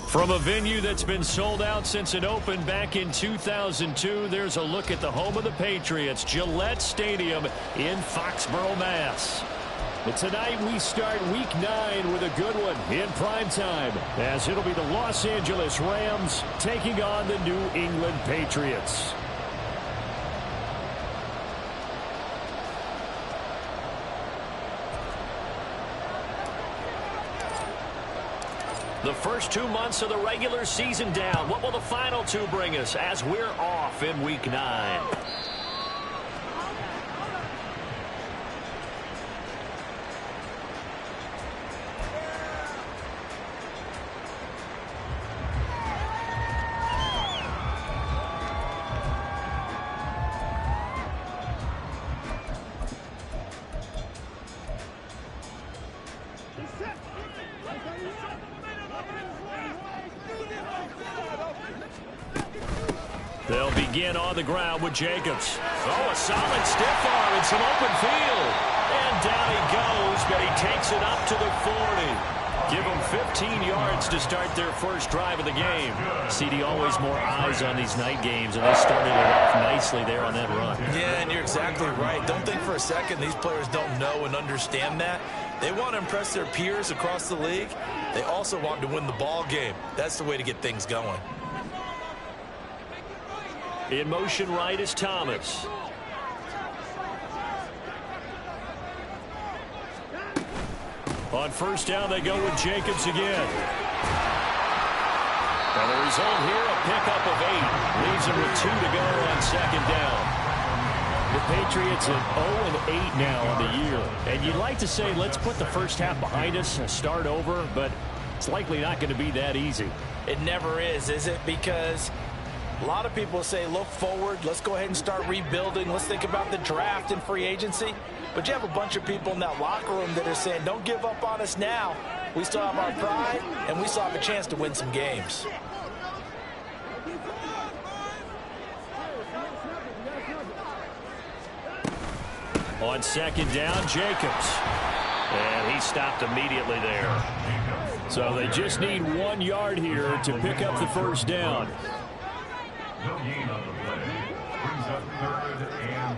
From a venue that's been sold out since it opened back in 2002, there's a look at the home of the Patriots, Gillette Stadium in Foxborough, Mass. And tonight we start Week 9 with a good one in prime time, as it'll be the Los Angeles Rams taking on the New England Patriots. The first 2 months of the regular season down. What will the final 2 bring us as we're off in Week 9? They'll begin on the ground with Jacobs. Oh, a solid stiff arm and some open field. And down he goes, but he takes it up to the 40. Give them 15 yards to start their first drive of the game. CD, always more eyes on these night games, and they started it off nicely there on that run. Yeah, and you're exactly right. Don't think for a second these players don't know and understand that. They want to impress their peers across the league. They also want to win the ball game. That's the way to get things going. In motion right is Thomas. On first down, they go with Jacobs again. And the result here, a pickup of 8. Leaves them with 2 to go on second down. The Patriots at 0-8 now on the year. And you'd like to say, let's put the first half behind us and start over, but it's likely not going to be that easy. It never is it? Because a lot of people say, look forward, let's go ahead and start rebuilding, let's think about the draft and free agency. But you have a bunch of people in that locker room that are saying, don't give up on us now. We still have our pride, and we still have a chance to win some games. On second down, Jacobs. And he stopped immediately there. So they just need 1 yard here to pick up the first down. No gain on the play. Brings up 3rd and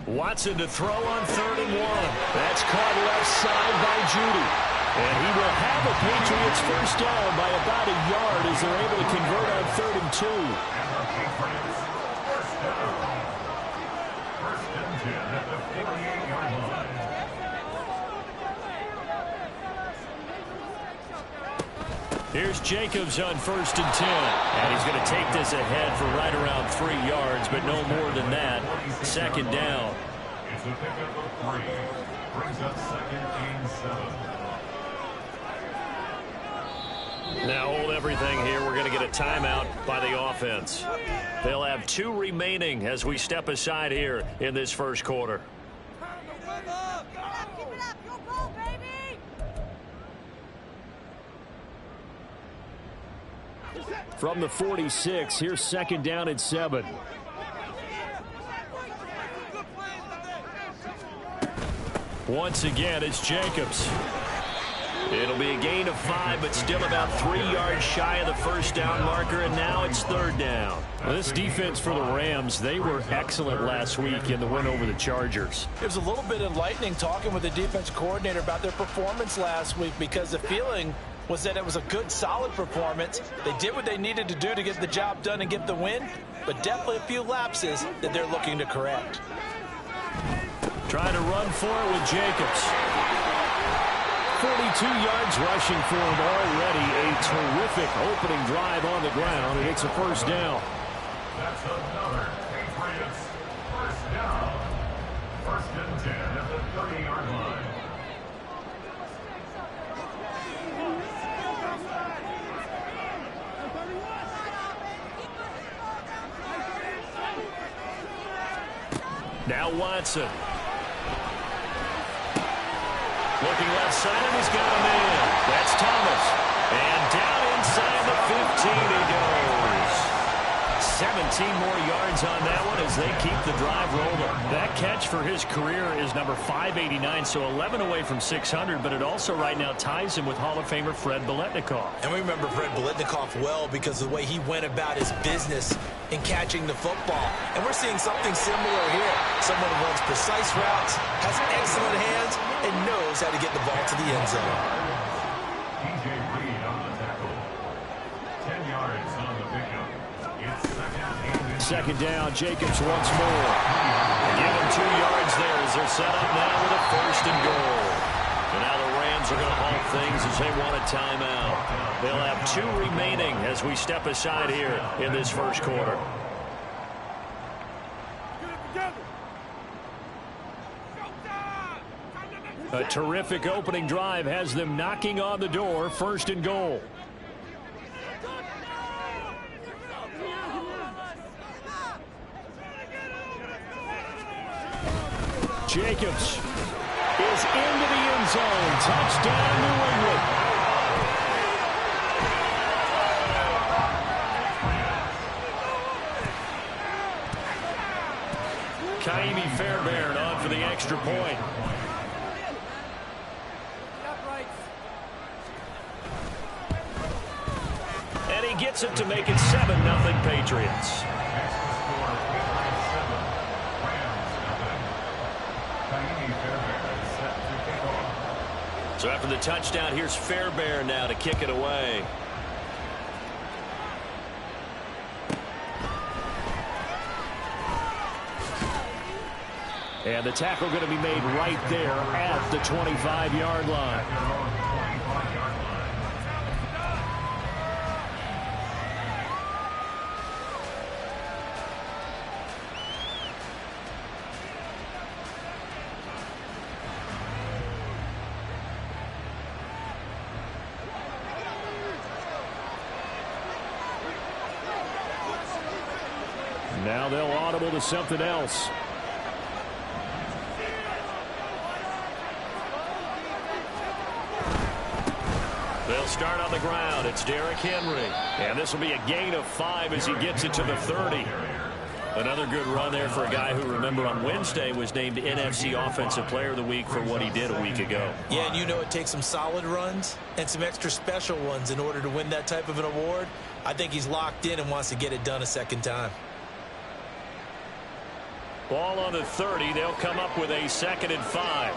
1. Watson to throw on 3rd and 1. That's caught left side by Judy. And he will have the Patriots first down by about a yard as they're able to convert on 3rd and 2. First down. 1st and 10 at the 48-yard line. Here's Jacobs on 1st and 10. And he's going to take this ahead for right around 3 yards, but no more than that. Second down. It's a pickup of 3. Brings up 2nd and 7. Now hold everything here. We're going to get a timeout by the offense. They'll have 2 remaining as we step aside here in this first quarter. From the 46, here's 2nd down and 7. Once again, it's Jacobs. It'll be a gain of 5, but still about 3 yards shy of the first down marker, and now it's 3rd down. Well, this defense for the Rams, they were excellent last week in the win over the Chargers. It was a little bit enlightening talking with the defense coordinator about their performance last week, because the feeling was that it was a good, solid performance. They did what they needed to do to get the job done and get the win, but definitely a few lapses that they're looking to correct. Trying to run for it with Jacobs. 42 yards rushing for him already. A terrific opening drive on the ground, and it's a first down. That's another Patriots first down. 1st and 10 at the 30-yard line. Now Watson. Looking left side, and he's got him in. That's Thomas. And down inside the 15 he goes. 17 more yards yards on that one as they keep the drive rolling. That catch for his career is number 589, so 11 away from 600, but it also right now ties him with Hall of Famer Fred Biletnikoff. And we remember Fred Biletnikoff well because of the way he went about his business in catching the football. And we're seeing something similar here. Someone who runs precise routes, has excellent hands, and knows how to get the ball to the end zone. DJ Reed on the tackle. 10 yards on the pickup. It's second down, Jacobs once more. Give him 2 yards there as they're set up now with a first and goal. And now the Rams are going to halt things as they want a timeout. They'll have 2 remaining as we step aside here in this first quarter. A terrific opening drive has them knocking on the door, first and goal. Jacobs is into the end zone. Touchdown, New England. Kaimi Fairbairn on for the extra point. And he gets it to make it 7-0 Patriots. So after the touchdown, here's Fairbairn now to kick it away. And the tackle going to be made right there at the 25-yard line. Now they'll audible to something else. They'll start on the ground. It's Derrick Henry. And this will be a gain of 5 as he gets it to the 30. Another good run there for a guy who, remember, on Wednesday was named NFC Offensive Player of the Week for what he did a week ago. Yeah, and you know it takes some solid runs and some extra special ones in order to win that type of an award. I think he's locked in and wants to get it done a second time. Ball on the 30. They'll come up with a 2nd and 5.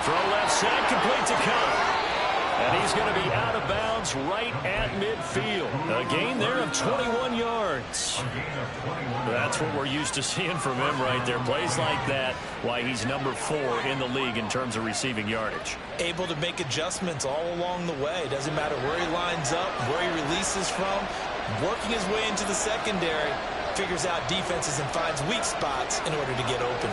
Throw left side, complete to Cup. And he's going to be out of bounds right at midfield. A gain there of 21 yards. That's what we're used to seeing from him right there. Plays like that, why he's number 4 in the league in terms of receiving yardage. Able to make adjustments all along the way. Doesn't matter where he lines up, where he releases from. Working his way into the secondary, figures out defenses and finds weak spots in order to get open.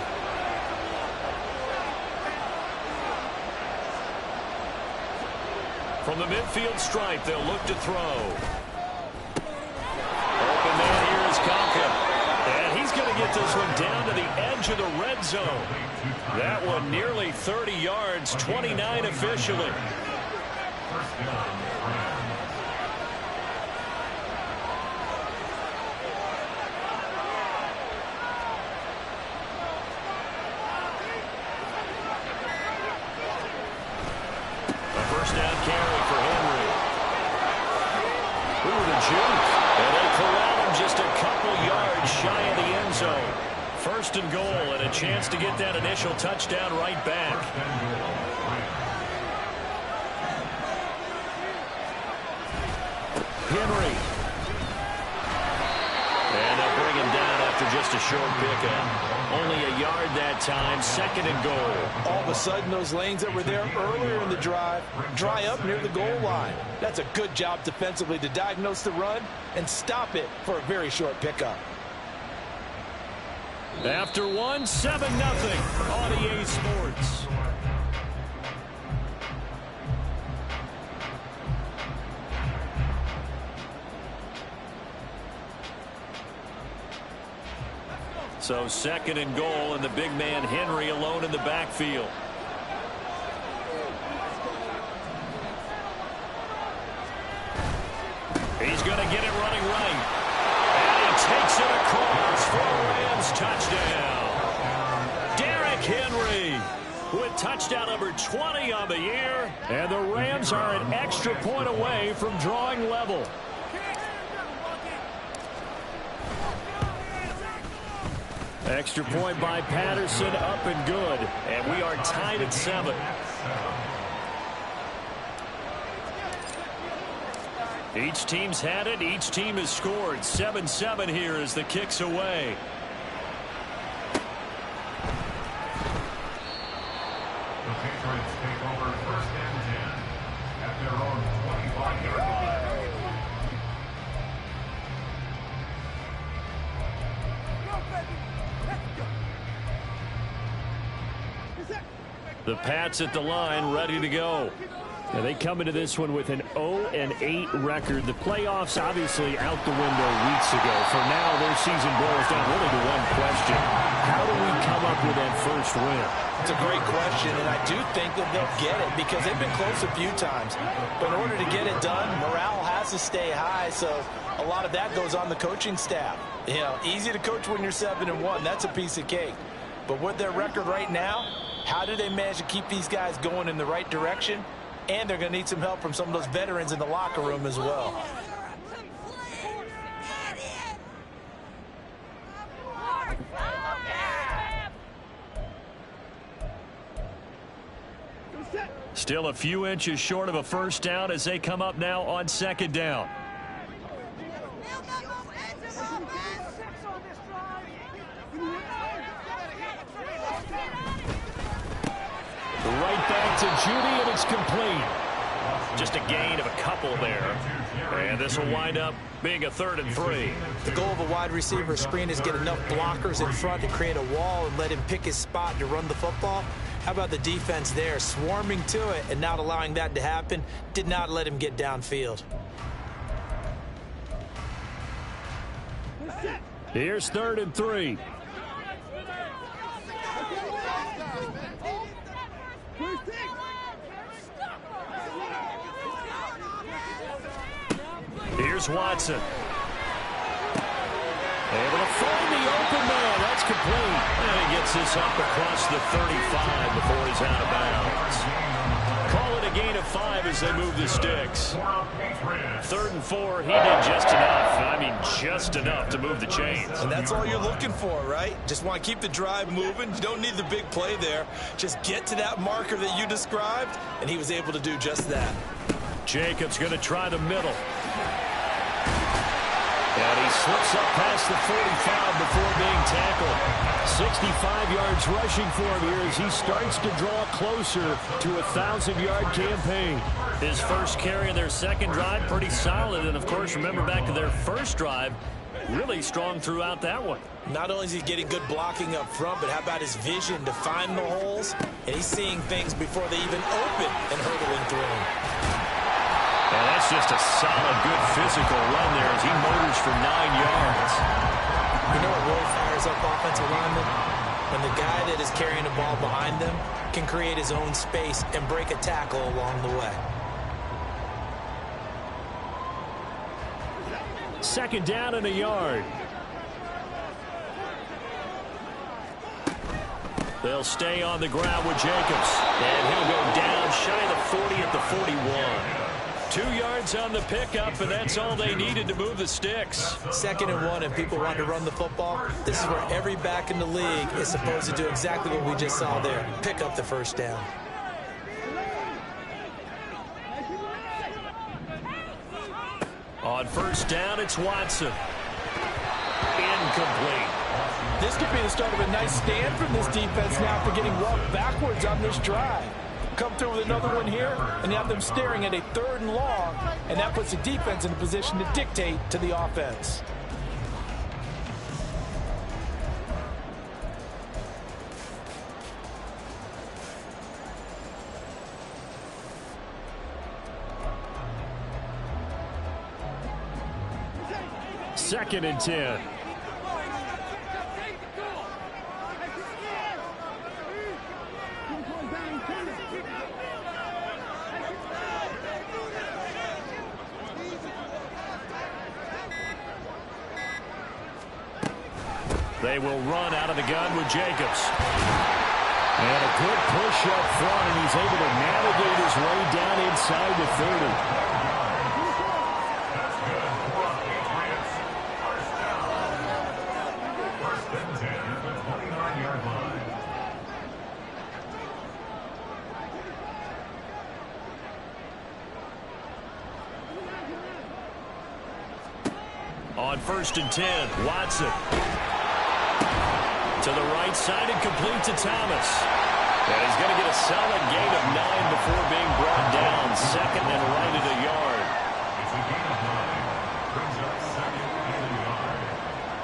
From the midfield stripe, they'll look to throw. Open man here is Conklin. And he's going to get this one down to the edge of the red zone. That one nearly 30 yards, 29 officially. First down carry for Henry. Ooh, the juke. And they corral him just a couple yards shy of the end zone. First and goal, and a chance to get that initial touchdown right back. Henry. And they'll bring him down after just a short pickup. Only a yard that time, 2nd and goal. All of a sudden, those lanes that were there earlier in the drive dry up near the goal line. That's a good job defensively to diagnose the run and stop it for a very short pickup. After 1, 7-0 on EA Sports. So second and goal, and the big man Henry alone in the backfield. He's going to get it running right. And he takes it across for a Rams touchdown. Derrick Henry with touchdown number 20 on the year. And the Rams are an extra point away from drawing level. Extra point by Patterson, up and good. And we are tied at 7. Each team's had it. Each team has scored. 7-7 here as the kick's away. The Patriots take over first and 10 at their own 25-yard line. The Pats at the line, ready to go. Now they come into this one with an 0-8 record. The playoffs obviously out the window weeks ago. For now, their season boils down really to one question. How do we come up with that first win? It's a great question, and I do think that they'll get it because they've been close a few times. But in order to get it done, morale has to stay high, so a lot of that goes on the coaching staff. You know, easy to coach when you're 7-1. That's a piece of cake. But with their record right now, how do they manage to keep these guys going in the right direction? And they're going to need some help from some of those veterans in the locker room as well. Still a few inches short of a first down as they come up now on second down. Right back to Judy, and it's complete. Just a gain of a couple there. And this will wind up being a 3rd and 3. The goal of a wide receiver screen is get enough blockers in front to create a wall and let him pick his spot to run the football. How about the defense there, swarming to it and not allowing that to happen? Did not let him get downfield. Here's 3rd and 3. Here's Watson. Able to find the open man. That's complete. And he gets this up across the 35 before he's out of bounds. Call it a gain of 5 as they move the sticks. 3rd and 4. He did just enough. I mean, just enough to move the chains. And that's all you're looking for, right? Just want to keep the drive moving. You don't need the big play there. Just get to that marker that you described, and he was able to do just that. Jacobs going to try the middle. And he slips up past the 45 before being tackled. 65 yards rushing for him here as he starts to draw closer to a 1,000-yard campaign. His first carry of their second drive, pretty solid. And, of course, remember back to their first drive, really strong throughout that one. Not only is he getting good blocking up front, but how about his vision to find the holes? And he's seeing things before they even open and hurdling through them. And that's just a solid, good physical run there as he motors for 9 yards. You know what really fires up offensive linemen? When the guy that is carrying the ball behind them can create his own space and break a tackle along the way. 2nd down and a yard. They'll stay on the ground with Jacobs. And he'll go down shy of the 40 at the 41. 2 yards on the pickup, and that's all they needed to move the sticks. 2nd and 1, and people want to run the football. This is where every back in the league is supposed to do exactly what we just saw there. Pick up the first down. On first down, it's Watson. Incomplete. This could be the start of a nice stand from this defense now for getting walked backwards on this drive. Come through with another one here, and you have them staring at a 3rd and long, and that puts the defense in a position to dictate to the offense. Second and 10. They will run out of the gun with Jacobs. And a good push up front, and he's able to navigate his way down inside the 30. That's good for Patriots. First down. First and 10 at the 29-yard line. On first and 10, Watson. To the right side and complete to Thomas. And he's going to get a solid gain of 9 before being brought down. Second and right at a yard. It's a gain of 9. Brings up second and a yard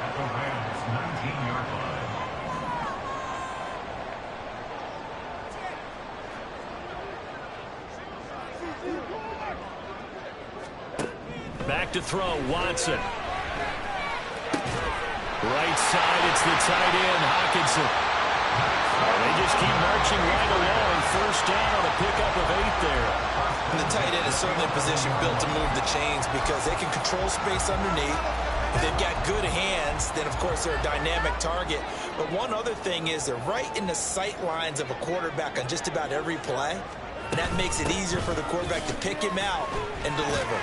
at the Rams' 19-yard line. Back to throw, Watson. Right side, it's the tight end, Hockenson. They just keep marching right along. First down on a pickup of 8 there. And the tight end is certainly a position built to move the chains because they can control space underneath. If they've got good hands, then, of course, they're a dynamic target. But one other thing is they're right in the sight lines of a quarterback on just about every play. And that makes it easier for the quarterback to pick him out and deliver.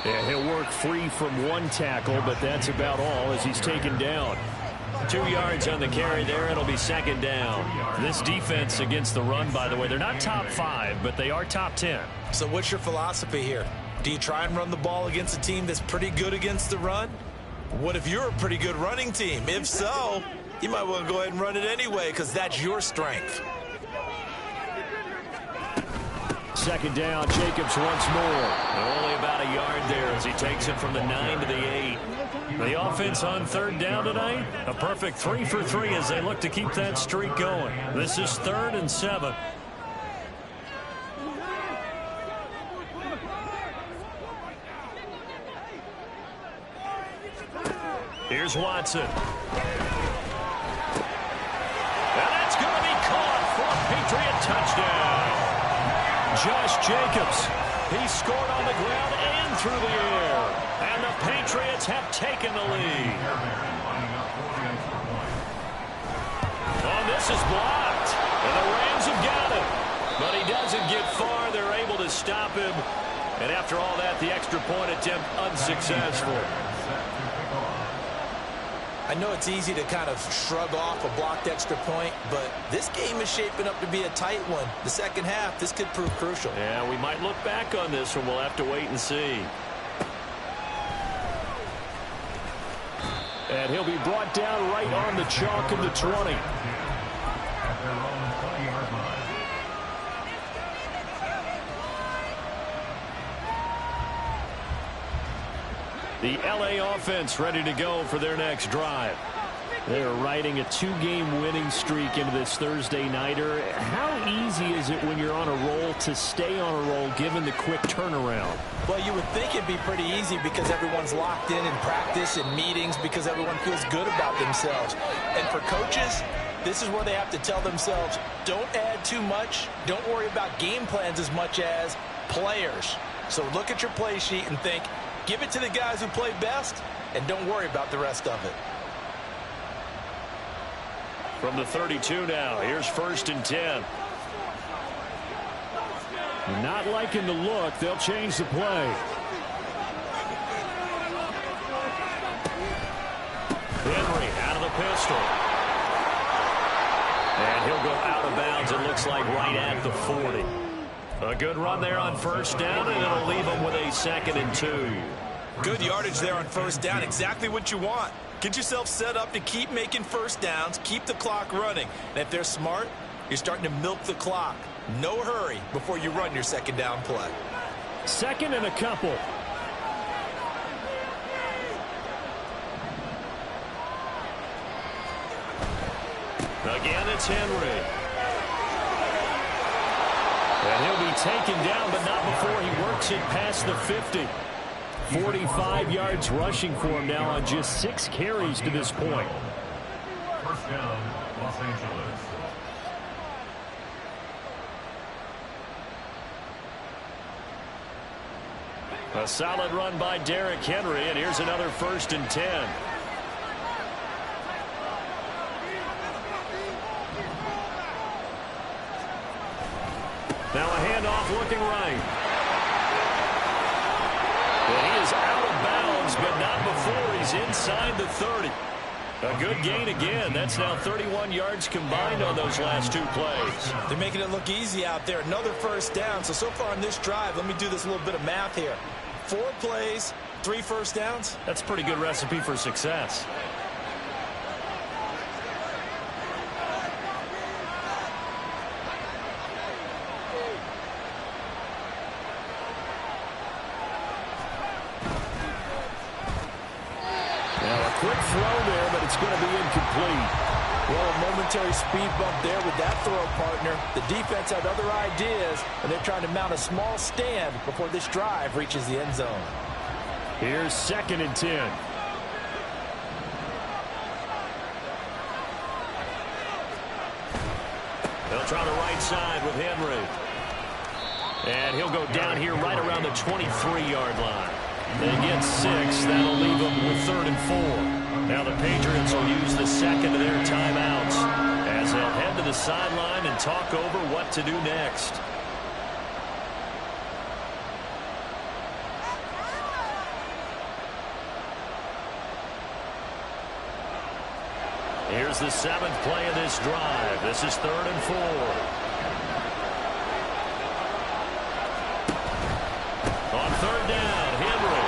Yeah, he'll work free from one tackle, but that's about all as he's taken down. 2 yards on the carry there. It'll be second down. This defense against the run, by the way, they're not top 5, but they are top 10. So what's your philosophy here? Do you try and run the ball against a team that's pretty good against the run? What if you're a pretty good running team? If so, you might want to go ahead and run it anyway because that's your strength. Second down, Jacobs once more. Only about a yard there as he takes it from the 9 to the 8. The offense on third down tonight, a perfect 3 for 3 as they look to keep that streak going. This is 3rd and 7. Here's Watson. And that's going to be caught for a Patriot touchdown. Josh Jacobs, he scored on the ground and through the air. And the Patriots have taken the lead. Oh, this is blocked. And the Rams have got him. But he doesn't get far. They're able to stop him. And after all that, the extra point attempt unsuccessful. I know it's easy to kind of shrug off a blocked extra point, but this game is shaping up to be a tight one. The second half, this could prove crucial. Yeah, we might look back on this one. We'll have to wait and see. And he'll be brought down right on the chalk of the 20. At their own 20-yard line. The LA offense ready to go for their next drive. They're riding a 2-game winning streak into this Thursday nighter. How easy is it when you're on a roll to stay on a roll given the quick turnaround? Well, you would think it'd be pretty easy because everyone's locked in practice and meetings because everyone feels good about themselves. And for coaches, this is where they have to tell themselves, don't add too much. Don't worry about game plans as much as players. So look at your play sheet and think, give it to the guys who play best, and don't worry about the rest of it. From the 32 now, here's 1st and 10. Not liking the look. They'll change the play. Henry out of the pistol. And he'll go out of bounds, it looks like right at the 40. A good run there on first down, and it'll leave them with a 2nd and 2. Good yardage there on first down. Exactly what you want. Get yourself set up to keep making first downs, keep the clock running. And if they're smart, you're starting to milk the clock. No hurry before you run your second down play. 2nd and a couple. Again, it's Henry. And he'll be taken down, but not before he works it past the 50. 45 yards rushing for him now on just 6 carries to this point. First down, Los Angeles. A solid run by Derrick Henry, and here's another 1st and 10. looking right. And he is out of bounds, but not before he's inside the 30. A good gain again. That's now 31 yards combined on those last two plays. They're making it look easy out there. Another first down. So far on this drive, let me do this little bit of math here. 4 plays, 3 first downs. That's a pretty good recipe for success. Quick throw there, but it's going to be incomplete. Well, a momentary speed bump there with that throw, partner. The defense had other ideas, and they're trying to mount a small stand before this drive reaches the end zone. Here's 2nd and 10. They'll try the right side with Henry. And he'll go down here right around the 23-yard line. They get 6. That'll leave them with 3rd and 4. Now the Patriots will use the second of their timeouts as they'll head to the sideline and talk over what to do next. Here's the 7th play of this drive. This is 3rd and 4. On 3rd down, Henry.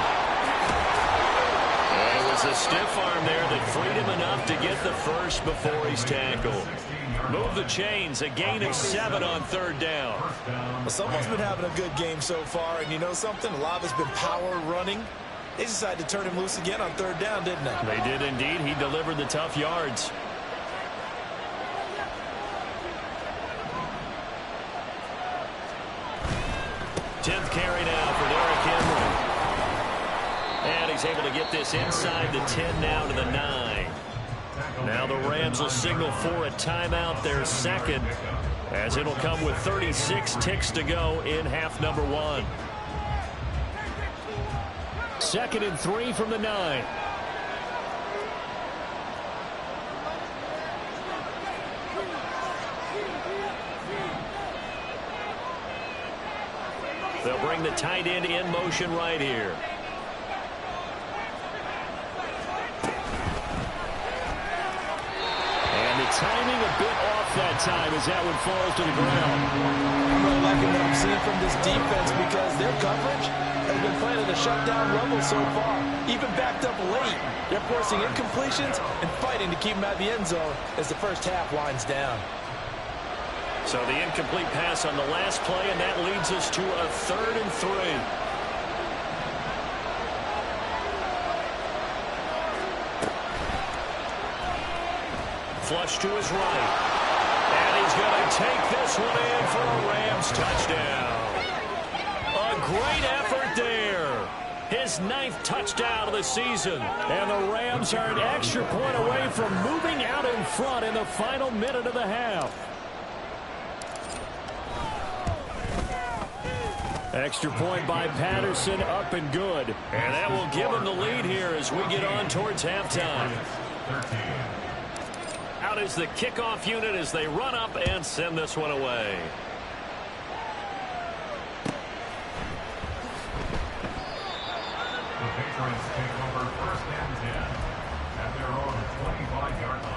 And it was a stiff arm there that freed him enough to get the first before he's tackled. Move the chains, a gain of 7 on 3rd down. Well, someone's been having a good game so far, and you know something? A lot of it's been power running. They decided to turn him loose again on 3rd down, didn't they? They did indeed. He delivered the tough yards. Tenth carry now for Derrick Henry. And he's able to get this inside the 10 now to the 9. Now the Rams will signal for a timeout, their second, as it'll come with 36 ticks to go in half number 1. 2nd and 3 from the 9. They'll bring the tight end in motion right here. And the timing a bit off that time as that one falls to the ground. I'm really liking what I'm seeing from this defense because their coverage has been playing at a shutdown level so far. Even backed up late, they're forcing incompletions and fighting to keep them out of the end zone as the first half winds down. So the incomplete pass on the last play, and that leads us to a 3rd and 3. Flush to his right. And he's going to take this one in for a Rams touchdown. A great effort there. His 9th touchdown of the season. And the Rams are an extra point away from moving out in front in the final minute of the half. Extra point by Patterson, up and good. And that will give him the lead here as we get on towards halftime. Out is the kickoff unit as they run up and send this one away. The Patriots take over 1st and 10 at their own 25-yard line.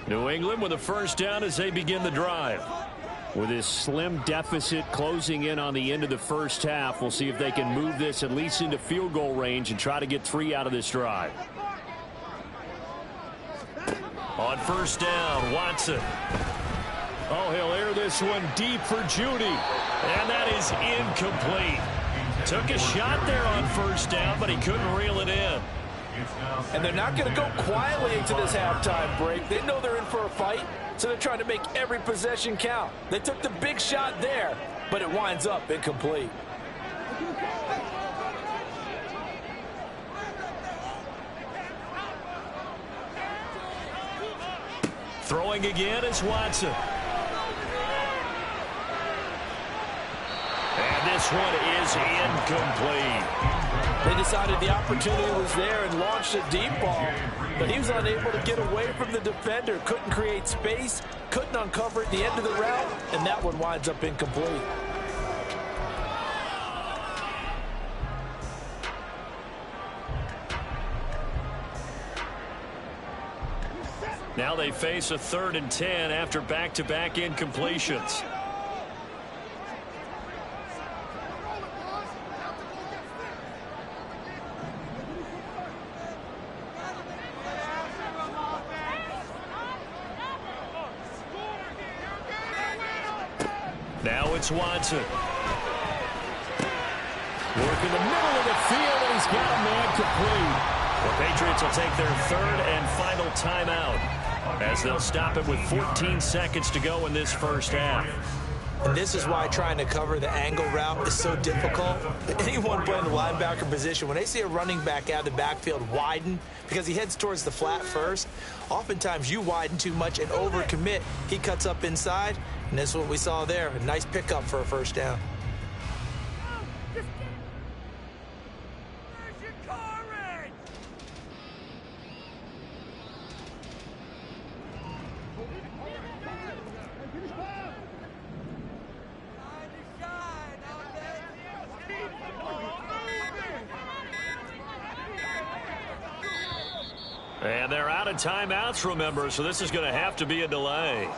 New England with a first down as they begin the drive. With this slim deficit closing in on the end of the first half, we'll see if they can move this at least into field goal range and try to get 3 out of this drive. On first down, Watson. Oh, he'll air this one deep for Judy. And that is incomplete. Took a shot there on first down, but he couldn't reel it in. And they're not going to go quietly into this halftime break. They know they're in for a fight, so they're trying to make every possession count. They took the big shot there, but it winds up incomplete. Throwing again is Watson. this one is incomplete. They decided the opportunity was there and launched a deep ball, but he was unable to get away from the defender. Couldn't create space, couldn't uncover at the end of the route, and that one winds up incomplete. Now they face a 3rd and 10 after back-to-back incompletions. Now it's Watson. Work in the middle of the field, and he's got a man complete. The Patriots will take their 3rd and final timeout as they'll stop it with 14 seconds to go in this first half. And this is why trying to cover the angle route is so difficult. Anyone playing the linebacker position, when they see a running back out of the backfield widen because he heads towards the flat first, oftentimes you widen too much and overcommit. He cuts up inside, and that's what we saw there. A nice pickup for a first down. And they're out of timeouts, remember, so this is going to have to be a delay.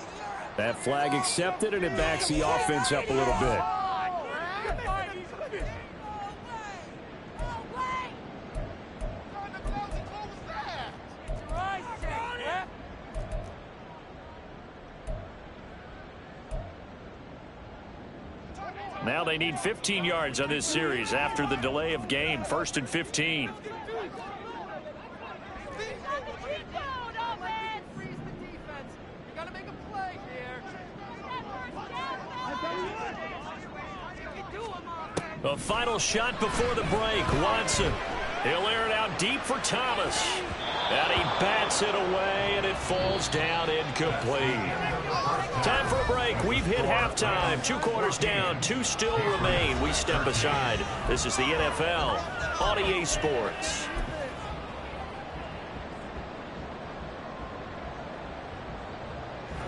That flag accepted, and it backs the offense up a little bit. Now they need 15 yards on this series after the delay of game. 1st and 15. A final shot before the break. Watson. He'll air it out deep for Thomas. And he bats it away, and it falls down incomplete. Time for a break. We've hit halftime. 2 quarters down. 2 still remain. We step aside. This is the NFL on EA Sports.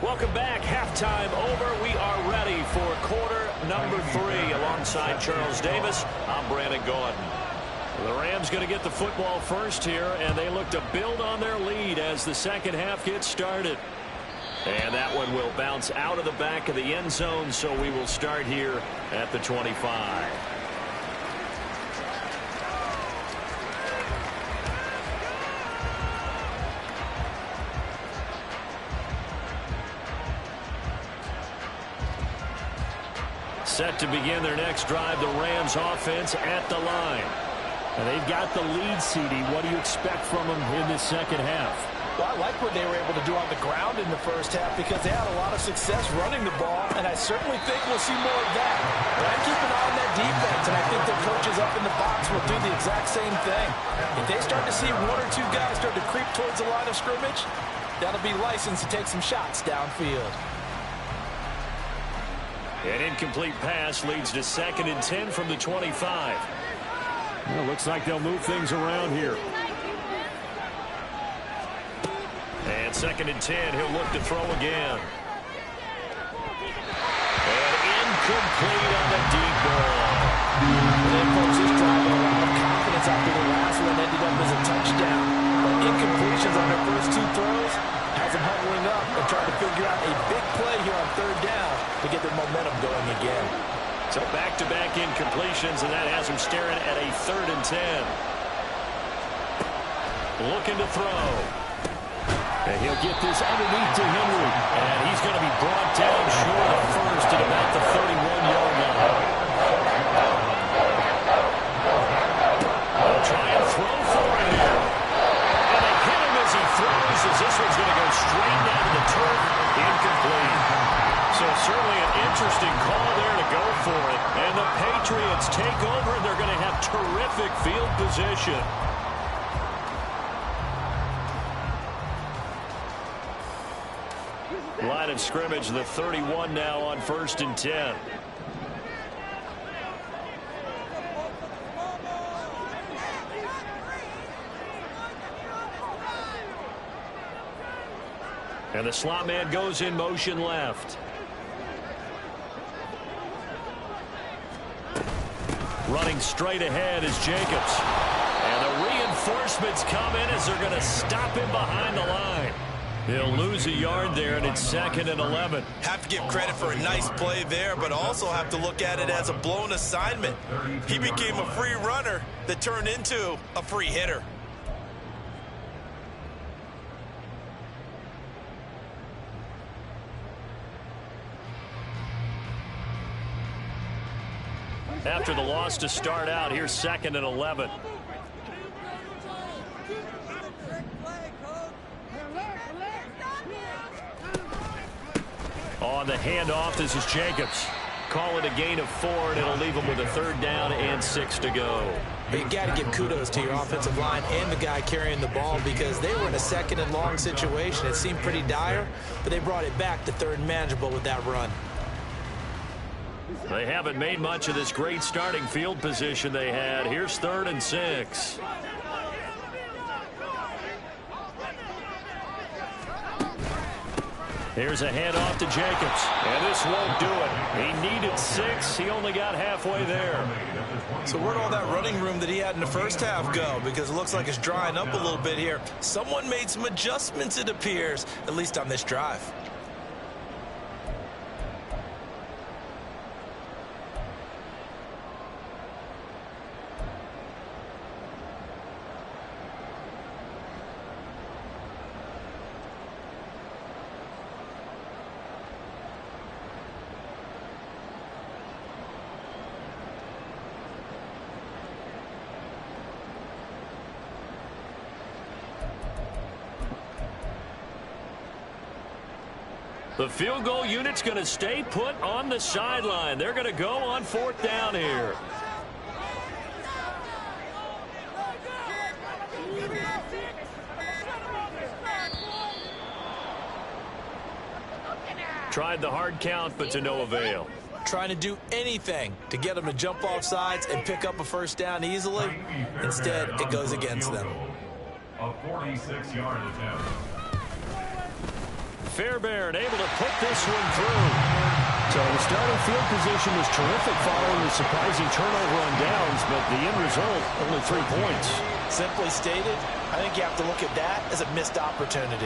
Welcome back. Halftime over. We are ready for quarter number 3. Alongside Charles Davis, I'm Brandon Gordon. The Rams going to get the football first here, and they look to build on their lead as the second half gets started. And that one will bounce out of the back of the end zone, so we will start here at the 25. Set to begin their next drive, the Rams offense at the line. And they've got the lead, CD. What do you expect from them in this second half? Well, I like what they were able to do on the ground in the first half because they had a lot of success running the ball, and I certainly think we'll see more of that. But I keep an eye on that defense, and I think their coaches up in the box will do the exact same thing. If they start to see 1 or 2 guys start to creep towards the line of scrimmage, that'll be licensed to take some shots downfield. An incomplete pass leads to 2nd and 10 from the 25. Well, looks like they'll move things around here. And 2nd and 10, he'll look to throw again. And incomplete on the deep ball. And then, folks, this drive had a lot of confidence after the last one ended up as a touchdown. But incompletions on their first 2 throws has them huddling up and trying to figure out a big play here on 3rd down to get their momentum going again. So back-to-back incompletions, and that has him staring at a 3rd and 10. Looking to throw. And he'll get this underneath to Henry. And he's going to be brought down short of first at about the 31-yard line. They'll try and throw for him here. And they hit him as he throws, as this one's going to go straight down to the turf. Incomplete. So certainly an interesting call there to go for it. And the Patriots take over, and they're going to have terrific field position. Line of scrimmage, the 31 now on 1st and 10. And the slot man goes in motion left. Running straight ahead is Jacobs. And the reinforcements come in as they're going to stop him behind the line. He'll lose a yard there, and it's 2nd and 11. Have to give credit for a nice play there, but also have to look at it as a blown assignment. He became a free runner that turned into a free hitter. After the loss to start out, here's 2nd and 11. On the handoff, this is Jacobs. Call it a gain of 4, and it'll leave him with a 3rd down and 6 to go. But you got to give kudos to your offensive line and the guy carrying the ball because they were in a 2nd and long situation. It seemed pretty dire, but they brought it back to 3rd and manageable with that run. They haven't made much of this great starting field position they had. Here's 3rd and 6. Here's a handoff to Jacobs, and this won't do it. He needed 6. He only got halfway there. So where'd all that running room that he had in the first half go? Because it looks like it's drying up a little bit here. Someone made some adjustments, it appears, at least on this drive. The field goal unit's going to stay put on the sideline. They're going to go on 4th down here. Tried the hard count, but to no avail. Trying to do anything to get them to jump off sides and pick up a 1st down easily. Instead, it goes against them. A 46-yard attempt. Fairbairn able to put this one through. So the starting field position was terrific following the surprising turnover on downs, but the end result, only 3 points. Simply stated, I think you have to look at that as a missed opportunity.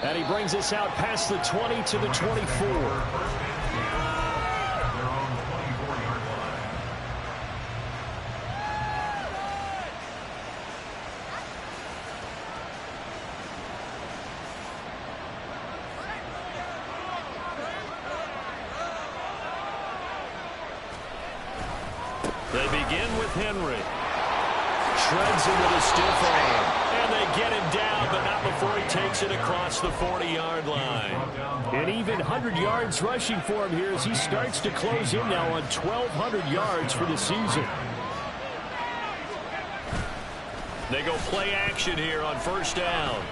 And he brings us out past the 20 to the 24. They begin with Henry. Shreds him with a stiff arm. And they get him down, but not before he takes it across the 40-yard line. And even 100 yards rushing for him here as he starts to close in now on 1,200 yards for the season. They go play action here on 1st down.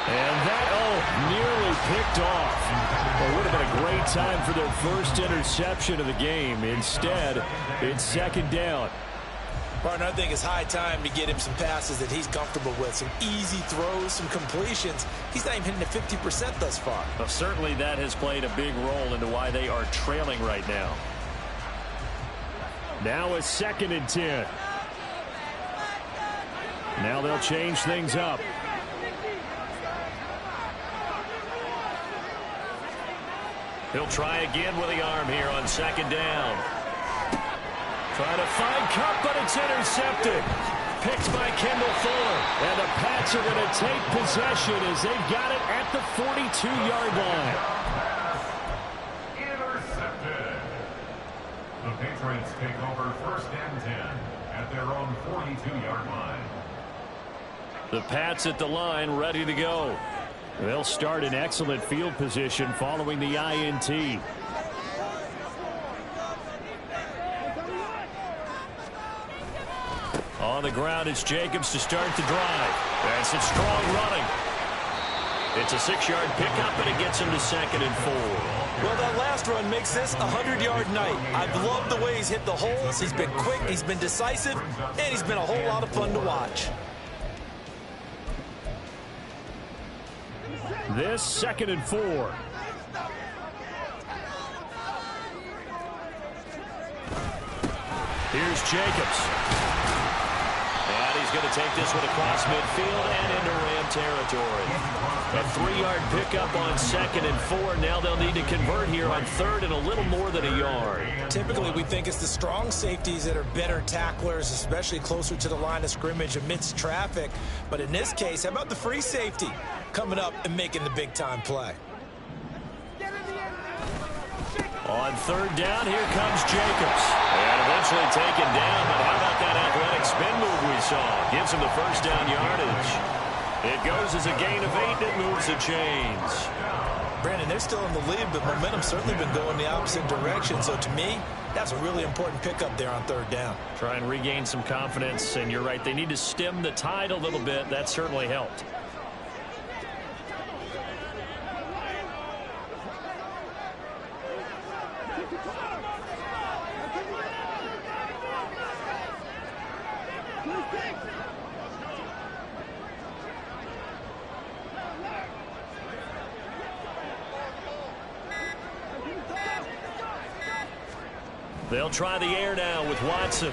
And that, nearly picked off. Well, it would have been a great time for their first interception of the game. Instead, it's 2nd down. Partner, I think it's high time to get him some passes that he's comfortable with. Some easy throws, some completions. He's not even hitting the 50% thus far. Well, certainly that has played a big role into why they are trailing right now. Now a 2nd and 10. Now they'll change things up. He'll try again with the arm here on 2nd down. Trying to find Cup, but it's intercepted. Picked by Kendall Fuller. And the Pats are going to take possession as they've got it at the 42-yard line. Intercepted. The Patriots take over 1st and 10 at their own 42-yard line. The Pats at the line, ready to go. They'll start in excellent field position following the INT. On the ground, it's Jacobs to start the drive. That's some strong running. It's a 6-yard pickup, and it gets him to 2nd and 4. Well, that last run makes this a 100-yard night. I've loved the way he's hit the holes. He's been quick, he's been decisive, and he's been a whole lot of fun to watch. This 2nd and 4. Here's Jacobs. And he's going to take this one across midfield and into Ram territory. A 3-yard pickup on 2nd and 4. Now they'll need to convert here on 3rd and a little more than a yard. Typically, we think it's the strong safeties that are better tacklers, especially closer to the line of scrimmage amidst traffic. But in this case, how about the free safety coming up and making the big-time play? On 3rd down, here comes Jacobs. And eventually taken down, but how about that athletic spin move we saw? Gives him the first down yardage. It goes as a gain of 8, and it moves the chains. Brandon, they're still in the lead, but momentum's certainly been going the opposite direction. So to me, that's a really important pickup there on 3rd down. Try and regain some confidence, and you're right. They need to stem the tide a little bit. That certainly helped. They'll try the air now with Watson.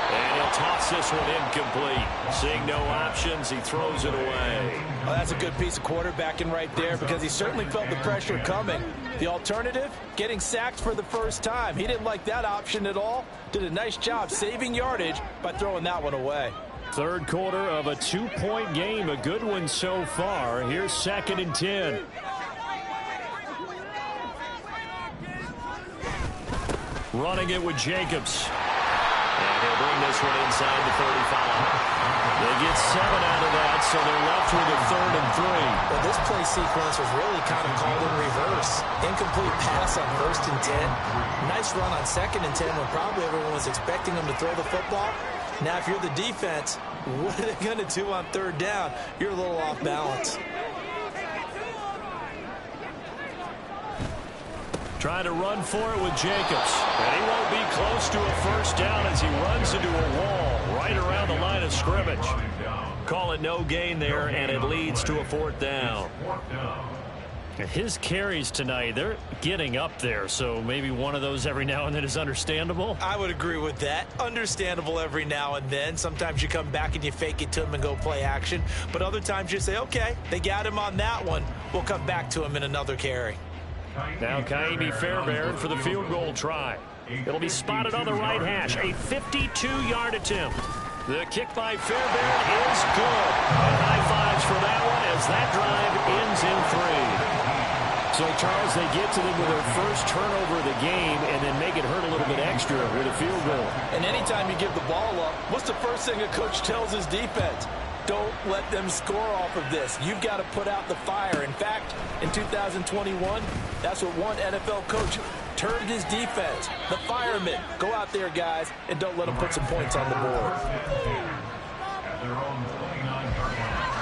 And he'll toss this one incomplete. Seeing no options, he throws it away. Well, that's a good piece of quarterbacking right there because he certainly felt the pressure coming. The alternative, getting sacked for the first time. He didn't like that option at all. Did a nice job saving yardage by throwing that one away. 3rd quarter of a 2-point game. A good one so far. Here's 2nd and 10. Running it with Jacobs. And he'll bring this one inside the 35. They get 7 out of that, so they're left with a 3rd and 3. Well, this play sequence was really kind of called in reverse. Incomplete pass on 1st and 10. Nice run on 2nd and 10 when probably everyone was expecting him to throw the football. Now, if you're the defense, what are they going to do on 3rd down? You're a little off balance. Trying to run for it with Jacobs. And he won't be close to a first down as he runs into a wall right around the line of scrimmage. Call it no gain there, and it leads to a 4th down. His carries tonight, they're getting up there, so maybe one of those every now and then is understandable. I would agree with that. Understandable every now and then. Sometimes you come back and you fake it to him and go play action. But other times you say, okay, they got him on that one. We'll come back to him in another carry. Now Kaimi Fairbairn for the field goal try. It'll be spotted on the right hash. A 52-yard attempt. The kick by Fairbairn is good. And high fives for that one as that drive ends in 3. So, Charles, they get to them with their first turnover of the game and then make it hurt a little bit extra with a field goal. And anytime you give the ball up, what's the first thing a coach tells his defense? Don't let them score off of this. You've got to put out the fire. In fact, in 2021, that's what one NFL coach termed his defense. The firemen. Go out there, guys, and don't let them put some points on the board. At their own 29-yard line.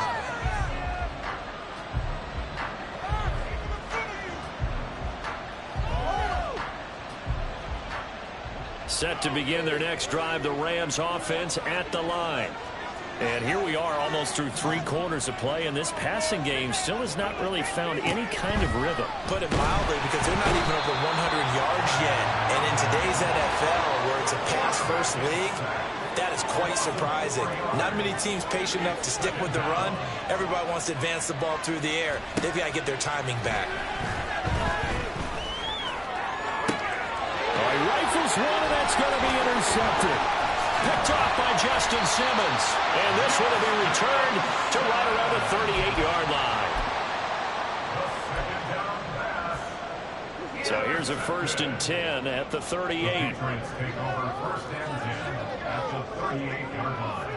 Set to begin their next drive, the Rams offense at the line. And here we are almost through 3 quarters of play, and this passing game still has not really found any kind of rhythm. Put it mildly, because they're not even over 100 yards yet. And in today's NFL, where it's a pass-first league, that is quite surprising. Not many teams patient enough to stick with the run. Everybody wants to advance the ball through the air. They've got to get their timing back. He rifles one, and that's going to be intercepted. Picked off by Justin Simmons. And this one will be returned to right around the 38-yard line. So here's a 1st and 10 at the 38. Patriots take over 1st and 10 at the 38-yard line.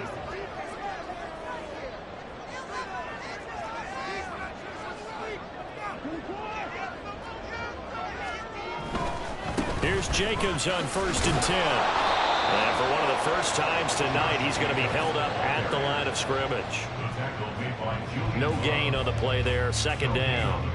Here's Jacobs on 1st and 10. And for one of the first times tonight he's going to be held up at the line of scrimmage. No gain on the play there. Second down.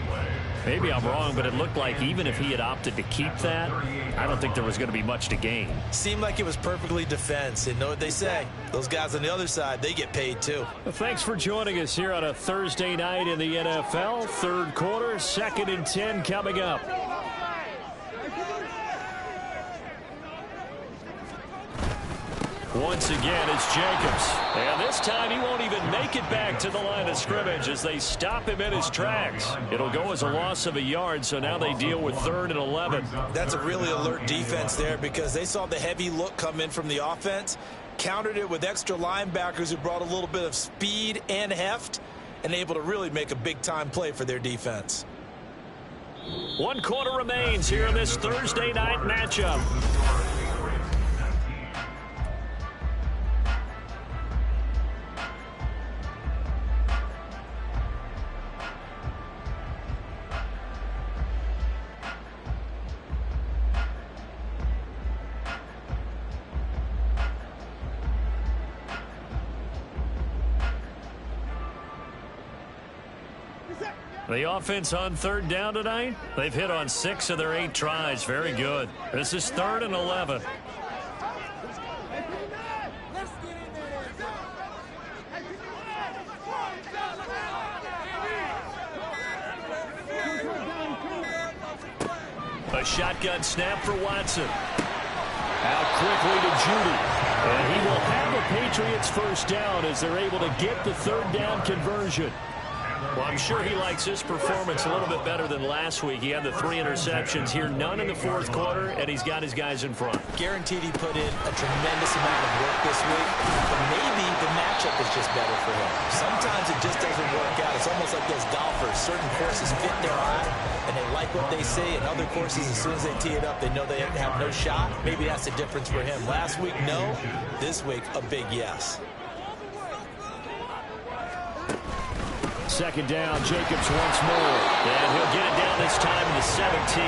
Maybe I'm wrong, but it looked like even if he had opted to keep that, I don't think there was going to be much to gain. Seemed like it was perfectly defense. And know what they say? Those guys on the other side, they get paid too. Well, thanks for joining us here on a Thursday night in the NFL. Third quarter, 2nd and 10 coming up. Once again, it's Jacobs. And this time he won't even make it back to the line of scrimmage as they stop him in his tracks. It'll go as a loss of a yard, so now they deal with 3rd and 11. That's a really alert defense there because they saw the heavy look come in from the offense, countered it with extra linebackers who brought a little bit of speed and heft, and able to really make a big-time play for their defense. 1 quarter remains here in this Thursday night matchup. The offense on 3rd down tonight, they've hit on 6 of their 8 tries. Very good. This is 3rd and 11. A shotgun snap for Watson. Out quickly to Judy. And he will have the Patriots first down as they're able to get the 3rd down conversion. Well, I'm sure he likes his performance a little bit better than last week. He had the 3 interceptions here, none in the 4th quarter, and he's got his guys in front. Guaranteed he put in a tremendous amount of work this week, but maybe the matchup is just better for him. Sometimes it just doesn't work out. It's almost like those golfers. Certain courses fit their eye, and they like what they see, and other courses, as soon as they tee it up, they know they have no shot. Maybe that's the difference for him. Last week, no. This week, a big yes. 2nd down, Jacobs once more. And he'll get it down this time to the 17.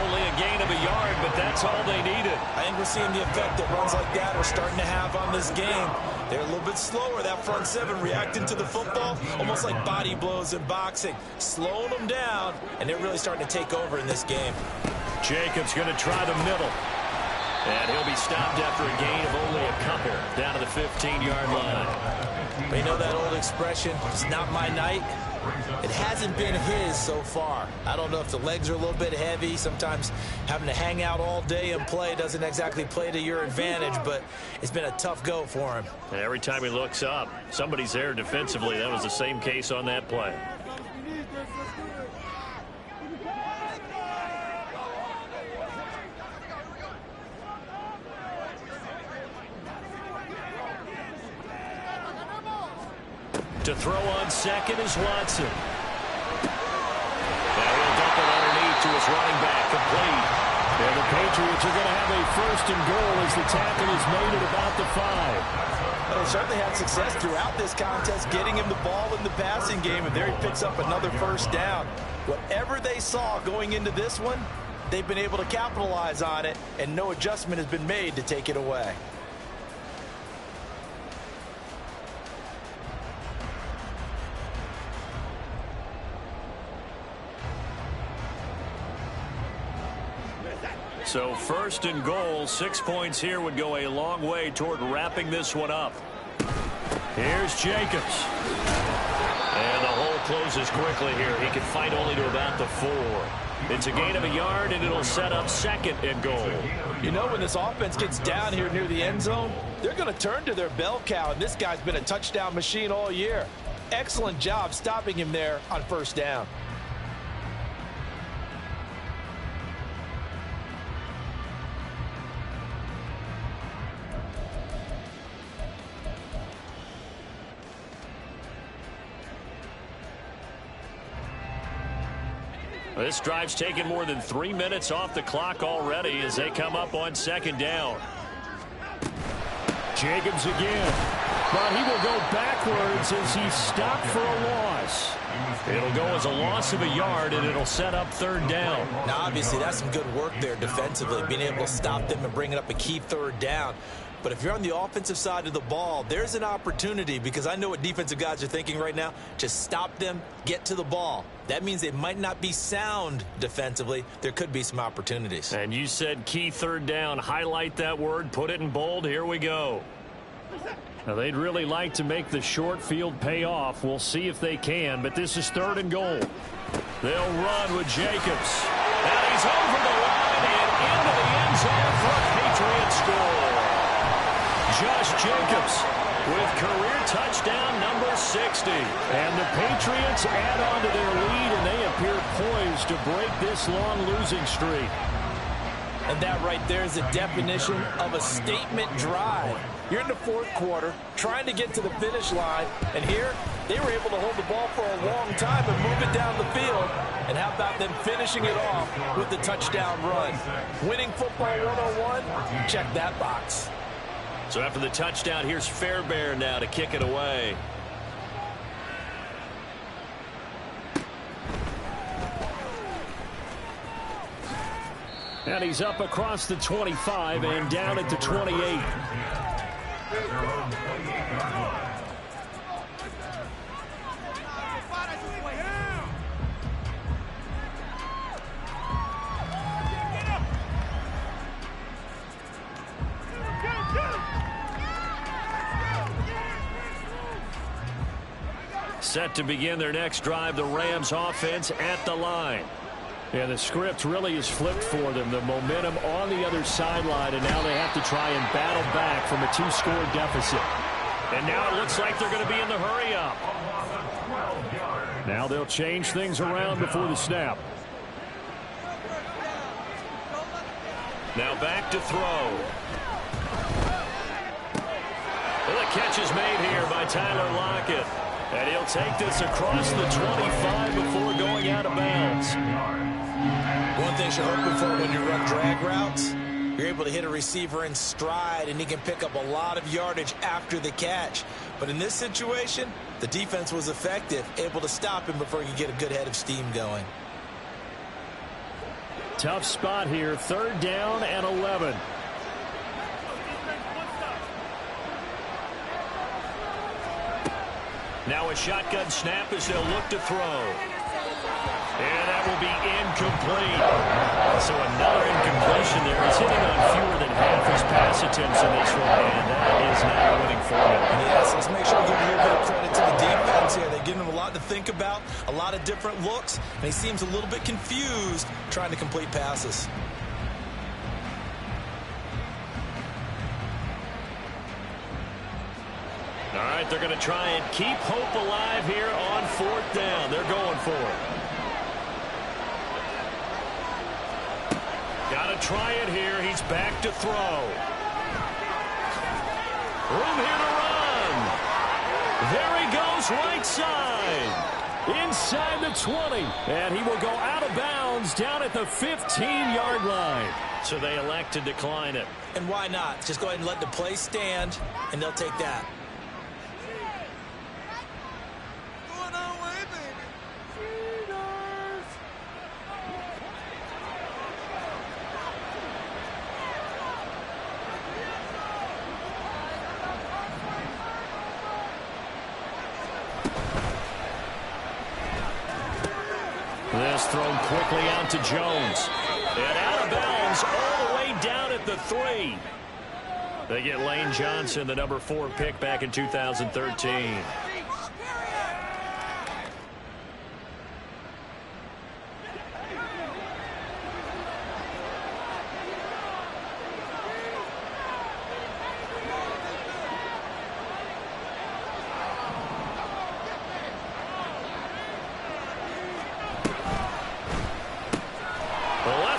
Only a gain of a yard, but that's all they needed. I think we're seeing the effect that runs like that are starting to have on this game. They're a little bit slower, that front 7, reacting to the football, almost like body blows in boxing, slowing them down, and they're really starting to take over in this game. Jacobs going to try the middle. And he'll be stopped after a gain of only a couple down to the 15-yard line. You know that old expression, it's not my night. It hasn't been his so far. I don't know if the legs are a little bit heavy. Sometimes having to hang out all day and play doesn't exactly play to your advantage, but it's been a tough go for him. And every time he looks up, somebody's there defensively. That was the same case on that play. To throw on 2nd is Watson. Now he'll dump it underneath to his running back, complete. And the Patriots are going to have a 1st and goal as the tackle is made at about the 5. Well, they certainly had success throughout this contest, getting him the ball in the passing game, and there he picks up another 1st down. Whatever they saw going into this one, they've been able to capitalize on it, and no adjustment has been made to take it away. So 1st and goal, 6 points here would go a long way toward wrapping this one up. Here's Jacobs. And the hole closes quickly here. He can fight only to about the 4. It's a gain of a yard, and it'll set up 2nd and goal. You know, when this offense gets down here near the end zone, they're going to turn to their bell cow, and this guy's been a touchdown machine all year. Excellent job stopping him there on 1st down. This drive's taken more than 3 minutes off the clock already as they come up on 2nd down. Jacobs again. But he will go backwards as he's stopped for a loss. It'll go as a loss of a yard, and it'll set up 3rd down. Now, obviously, that's some good work there defensively, being able to stop them and bringing up a key 3rd down. But if you're on the offensive side of the ball, there's an opportunity, because I know what defensive guys are thinking right now. Just stop them, get to the ball. That means they might not be sound defensively. There could be some opportunities. And you said key third down. Highlight that word. Put it in bold. Here we go. Now, they'd really like to make the short field pay off. We'll see if they can, but this is 3rd and goal. They'll run with Jacobs. And he's over the line and into the end zone for a Patriots score. Josh Jacobs with career touchdown number 60. And the Patriots add on to their lead, and they appear poised to break this long losing streak. And that right there is the definition of a statement drive. You're in the 4th quarter, trying to get to the finish line, and here they were able to hold the ball for a long time and move it down the field. And how about them finishing it off with the touchdown run? Winning football 101, check that box. So after the touchdown, here's Fairbairn now to kick it away. And he's up across the 25 and down at the 28. Set to begin their next drive, the Rams offense at the line. And the script really is flipped for them. The momentum on the other sideline, and now they have to try and battle back from a 2-score deficit. And now it looks like they're going to be in the hurry-up. Now they'll change things around before the snap. Now back to throw. Well, the catch is made here by Tyler Lockett. And he'll take this across the 25 before going out of bounds. One thing you're hoping for when you run drag routes, you're able to hit a receiver in stride, and he can pick up a lot of yardage after the catch. But in this situation, the defense was effective, able to stop him before he could get a good head of steam going. Tough spot here, 3rd down and 11. Now a shotgun snap as they'll look to throw. And that will be incomplete. So another incompletion there. He's hitting on fewer than half his pass attempts in this one, and that is not a winning formula. Yes, let's make sure we give a little bit of credit to the defense here. They're giving him a lot to think about, a lot of different looks, and he seems a little bit confused trying to complete passes. All right, they're going to try and keep hope alive here on 4th down. They're going for it. Got to try it here. He's back to throw. Room here to run. There he goes, right side. Inside the 20. And he will go out of bounds down at the 15-yard line. So they elect to decline it. And why not? Just go ahead and let the play stand, and they'll take that. This thrown quickly out to Jones. And out of bounds all the way down at the 3. They get Lane Johnson, the number 4 pick back in 2013.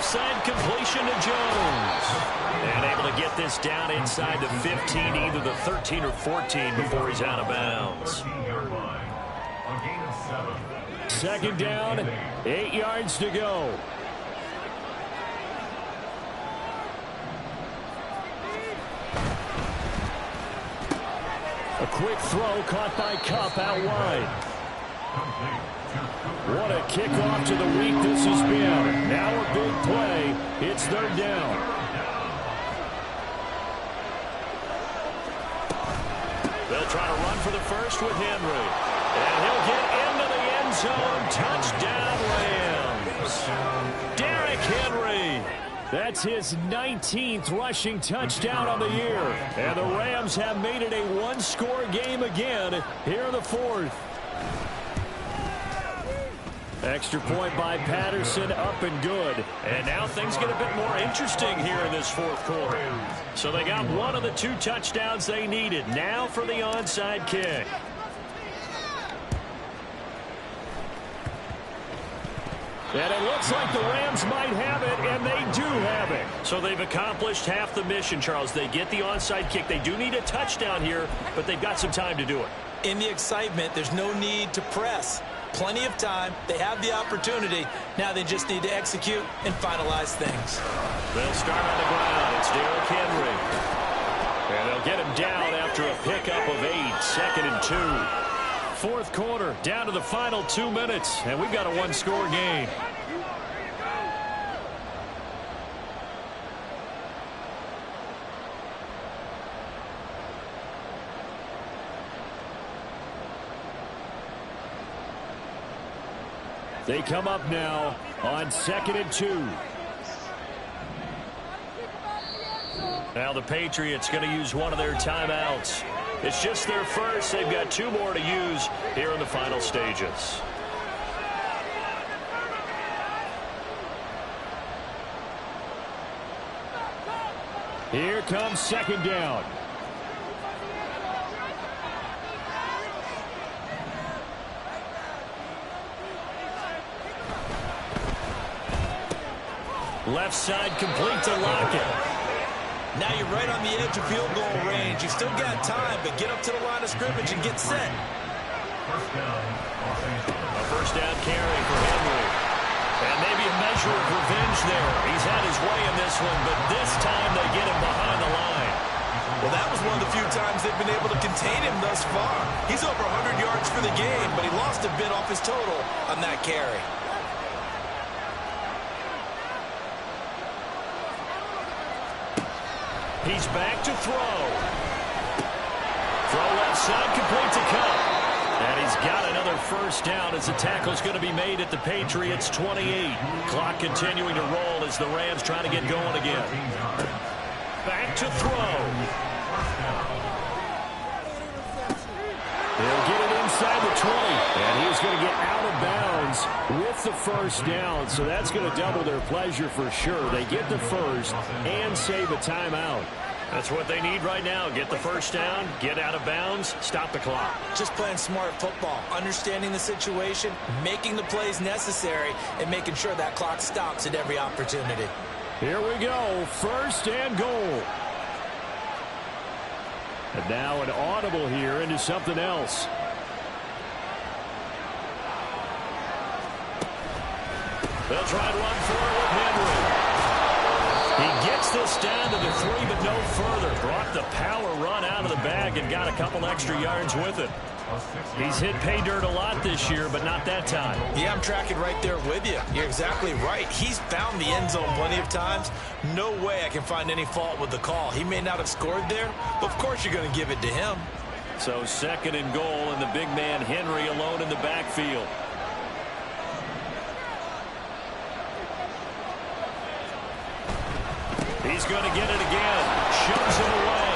Side completion to Jones. And able to get this down inside the 15, either the 13 or 14 before he's out of bounds. 2nd down, 8 yards to go. A quick throw caught by Kupp out wide. What a kickoff to the week this has been. Now a big play. It's 3rd down. They'll try to run for the first with Henry. And he'll get into the end zone. Touchdown, Rams. Derrick Henry. That's his 19th rushing touchdown on the year. And the Rams have made it a one-score game again here in the fourth. Extra point by Patterson, up and good. And now things get a bit more interesting here in this fourth quarter. So they got one of the two touchdowns they needed. Now for the onside kick. And it looks like the Rams might have it, and they do have it. So they've accomplished half the mission, Charles. They get the onside kick. They do need a touchdown here, but they've got some time to do it. In the excitement, there's no need to press. Plenty of time. They have the opportunity. Now they just need to execute and finalize things. They'll start on the ground. It's Derrick Henry. And they'll get him down after a pickup of 8. 2nd and 2. Fourth quarter, down to the final 2 minutes, and we've got a one-score game. They come up now on 2nd and 2. Now the Patriots going to use one of their timeouts. It's just their first. They've got 2 more to use here in the final stages. Here comes 2nd down. Left side complete to Lockett. Now you're right on the edge of field goal range. You've still got time, but get up to the line of scrimmage and get set. A first down carry for Henry. And maybe a measure of revenge there. He's had his way in this one, but this time they get him behind the line. Well, that was one of the few times they've been able to contain him thus far. He's over 100 yards for the game, but he lost a bit off his total on that carry. He's back to throw. Throw left side, complete to Cup. And he's got another first down as the tackle's going to be made at the Patriots' 28. Clock continuing to roll as the Rams trying to get going again. Back to throw. He'll get it inside the 20. And he's going to get out of bounds with the first down. So that's going to double their pleasure for sure. They get the first and save a timeout. That's what they need right now. Get the first down, get out of bounds, stop the clock. Just playing smart football, understanding the situation, making the plays necessary, and making sure that clock stops at every opportunity. Here we go, 1st and goal. And now an audible here into something else. They'll try and run for it with Henry. He gets this down to the 3, but no further. Brought the power run out of the bag and got a couple extra yards with it. He's hit pay dirt a lot this year, but not that time. Yeah, I'm tracking right there with you. You're exactly right. He's found the end zone plenty of times. No way I can find any fault with the call. He may not have scored there, but of course you're going to give it to him. So 2nd and goal, and the big man Henry alone in the backfield. He's going to get it again. Shoves him away.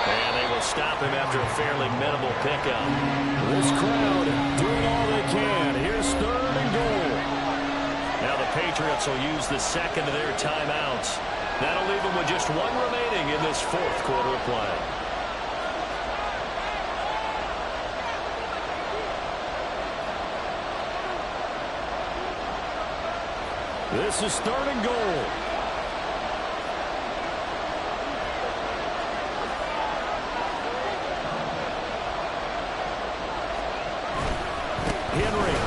And they will stop him after a fairly minimal pickup. This crowd doing all they can. Here's 3rd and goal. Now the Patriots will use the 2nd of their timeouts. That'll leave them with just 1 remaining in this 4th quarter of play. This is 3rd and goal. Henry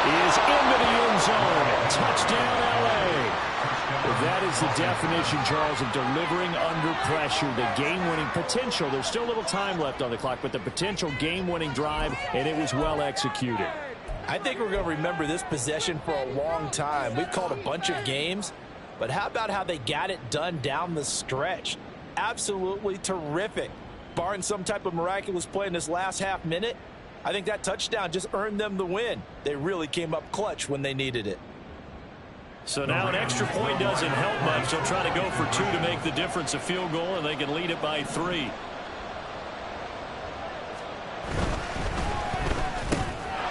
is into the end zone. Touchdown, L.A. That is the definition, Charles, of delivering under pressure. The game-winning potential. There's still a little time left on the clock, but the potential game-winning drive, and it was well executed. I think we're going to remember this possession for a long time. We've called a bunch of games, but how about how they got it done down the stretch? Absolutely terrific. barring some type of miraculous play in this last half minute, I think that touchdown just earned them the win. They really came up clutch when they needed it. So now an extra point doesn't help much. They'll try to go for 2 to make the difference a field goal, and they can lead it by 3.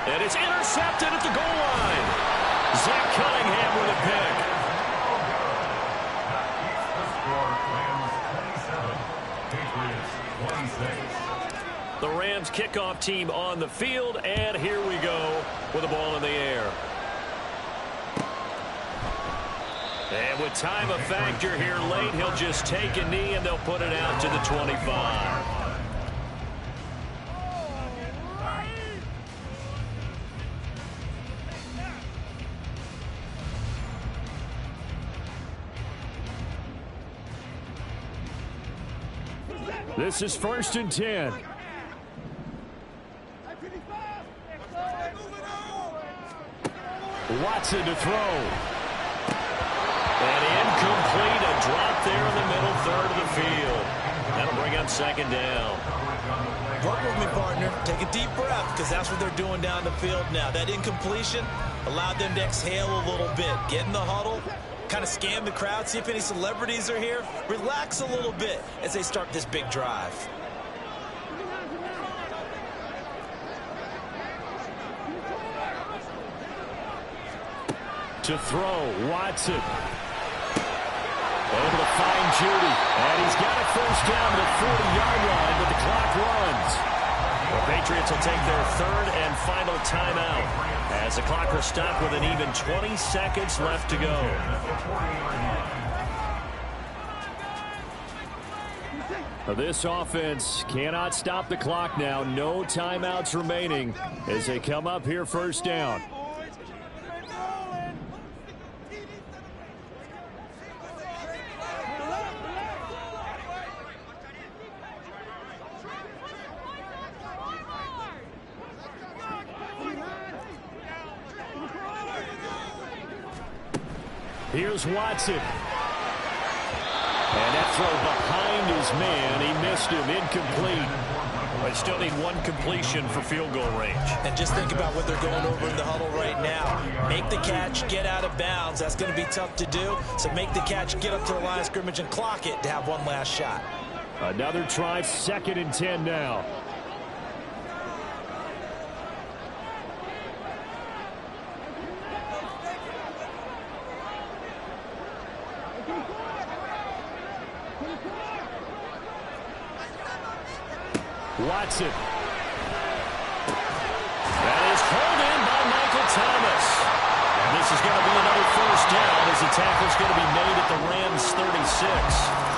And it's intercepted at the goal line. Zach Cunningham with a pick. The Rams kickoff team on the field, and here we go with the ball in the air. And with time a factor here late, he'll just take a knee, and they'll put it out to the 25. This is 1st and 10. Watson to throw. And incomplete. A drop there in the middle third of the field. That'll bring up 2nd down. Work with me, partner. Take a deep breath, because that's what they're doing down the field now. That incompletion allowed them to exhale a little bit. Get in the huddle. Kind of scan the crowd, see if any celebrities are here. Relax a little bit as they start this big drive. To throw, Watson. Able to find Judy. And he's got a 1st down to the 40-yard line, but the clock runs. The Patriots will take their 3rd and final timeout, as the clock will stop with an even 20 seconds left to go. This offense cannot stop the clock now. No timeouts remaining as they come up here 1st down. Here's Watson. And that throw behind his man. He missed him. Incomplete. They still need 1 completion for field goal range. And just think about what they're going over in the huddle right now. Make the catch, get out of bounds. That's going to be tough to do. So make the catch, get up to the line of scrimmage, and clock it to have 1 last shot. Another try, 2nd and 10 now. Watson. That is pulled in by Michael Thomas. And this is going to be another 1st down as the tackle's going to be made at the Rams' 36.